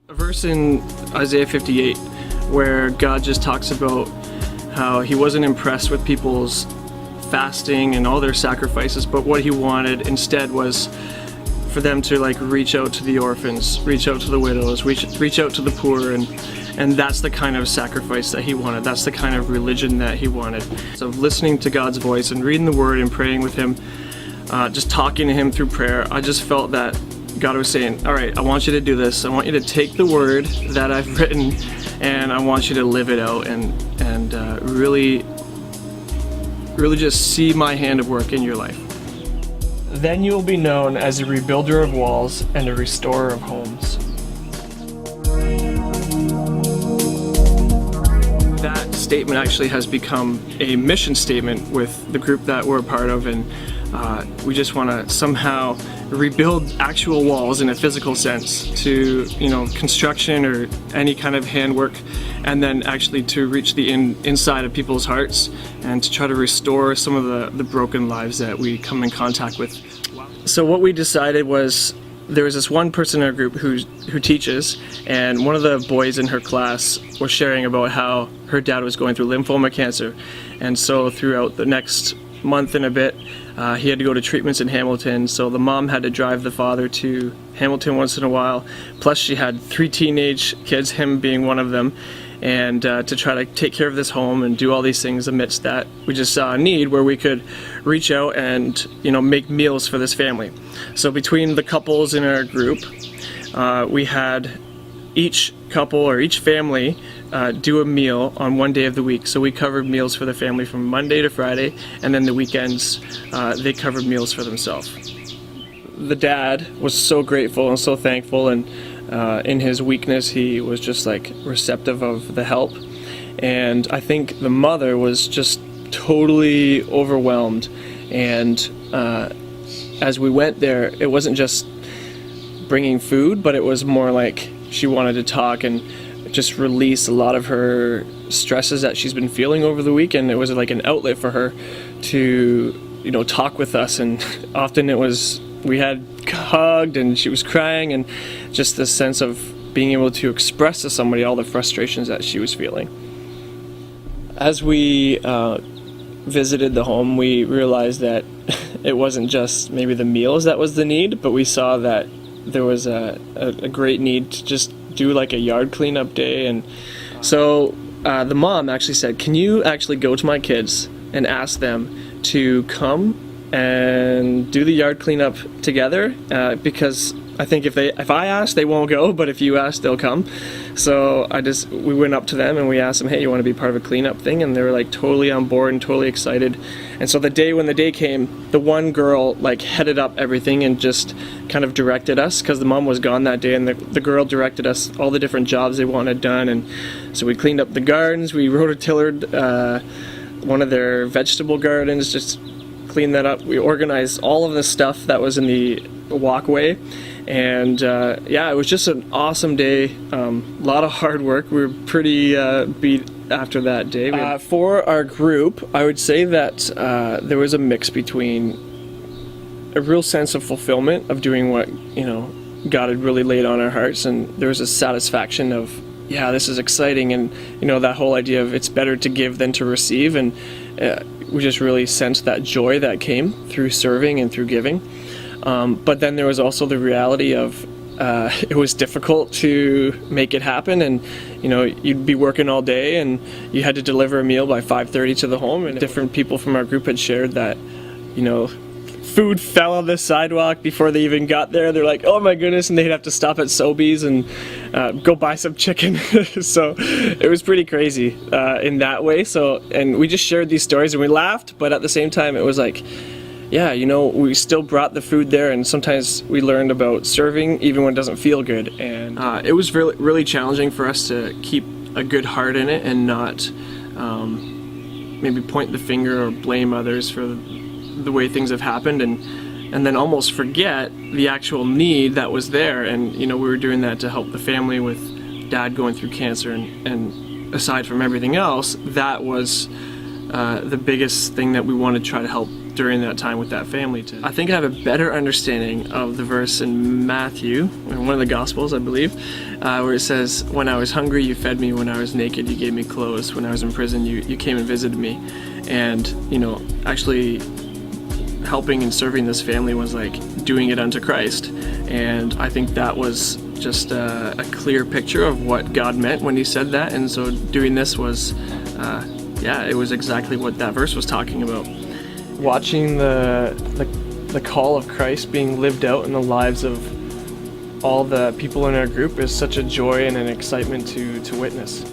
A verse in Isaiah 58 where God just talks about how he wasn't impressed with people's fasting and all their sacrifices, but what he wanted instead was for them to reach out to the orphans, reach out to the widows, reach out to the poor, and that's the kind of sacrifice that he wanted. That's the kind of religion that he wanted. So listening to God's voice and reading the word and praying with him, just talking to him through prayer, I just felt that God was saying, all right, I want you to do this. I want you to take the word that I've written and I want you to live it out and really just see my hand at work in your life. Then you will be known as a rebuilder of walls and a restorer of homes. That statement actually has become a mission statement with the group that we're a part of, and we just want to somehow rebuild actual walls in a physical sense to, construction or any kind of handwork, and then actually to reach the inside of people's hearts and to try to restore some of the broken lives that we come in contact with. So what we decided was, there was this one person in our group who teaches, and one of the boys in her class was sharing about how her dad was going through lymphoma cancer, and so throughout the next month and a bit, he had to go to treatments in Hamilton, so the mom had to drive the father to Hamilton once in a while, plus she had 3 teenage kids, him being one of them, and to try to take care of this home and do all these things amidst that, we just saw a need where we could reach out and make meals for this family. So between the couples in our group, we had each couple or each family do a meal on one day of the week. So we covered meals for the family from Monday to Friday, and then the weekends they covered meals for themselves. The dad was so grateful and so thankful, and in his weakness he was just receptive of the help. And I think the mother was just totally overwhelmed, and as we went there, it wasn't just bringing food, but it was more like she wanted to talk and just release a lot of her stresses that she's been feeling over the weekend. It was like an outlet for her to talk with us, and often we had hugged and she was crying, and just this sense of being able to express to somebody all the frustrations that she was feeling. As we visited the home, we realized that it wasn't just maybe the meals that was the need, but we saw that there was a great need to just do a yard cleanup day. And so the mom actually said, can you actually go to my kids and ask them to come and do the yard cleanup together, because I think if I ask, they won't go, but if you ask, they'll come. So we went up to them and we asked them, hey, you want to be part of a cleanup thing? And they were totally on board and totally excited. And so when the day came, the one girl headed up everything and just kind of directed us, because the mom was gone that day, and the girl directed us all the different jobs they wanted done. And so we cleaned up the gardens, we rototillered one of their vegetable gardens, just cleaned that up. We organized all of the stuff that was in the walkway, and it was just an awesome day. A lot of hard work. We were pretty beat after that day. For our group, I would say that there was a mix between a real sense of fulfillment of doing what God had really laid on our hearts, and there was a satisfaction of, this is exciting, and that whole idea of it's better to give than to receive, and we just really sensed that joy that came through serving and through giving. But then there was also the reality of it was difficult to make it happen, and you'd be working all day and you had to deliver a meal by 5:30 to the home, and different people from our group had shared that food fell on the sidewalk before they even got there. They're like, oh my goodness, and they'd have to stop at Sobeys and go buy some chicken. So it was pretty crazy in that way. So, and we just shared these stories and we laughed, but at the same time it was we still brought the food there, and sometimes we learned about serving even when it doesn't feel good. And it was really, really challenging for us to keep a good heart in it and not maybe point the finger or blame others for the way things have happened, and then almost forget the actual need that was there. And we were doing that to help the family with Dad going through cancer, and aside from everything else, that was the biggest thing that we wanted to try to help during that time with that family. I think I have a better understanding of the verse in Matthew, in one of the Gospels, I believe, where it says, "When I was hungry, you fed me. When I was naked, you gave me clothes. When I was in prison, you came and visited me." And, you know, actually helping and serving this family was like doing it unto Christ. And I think that was just a clear picture of what God meant when he said that. And so doing this was, it was exactly what that verse was talking about. Watching the call of Christ being lived out in the lives of all the people in our group is such a joy and an excitement to witness.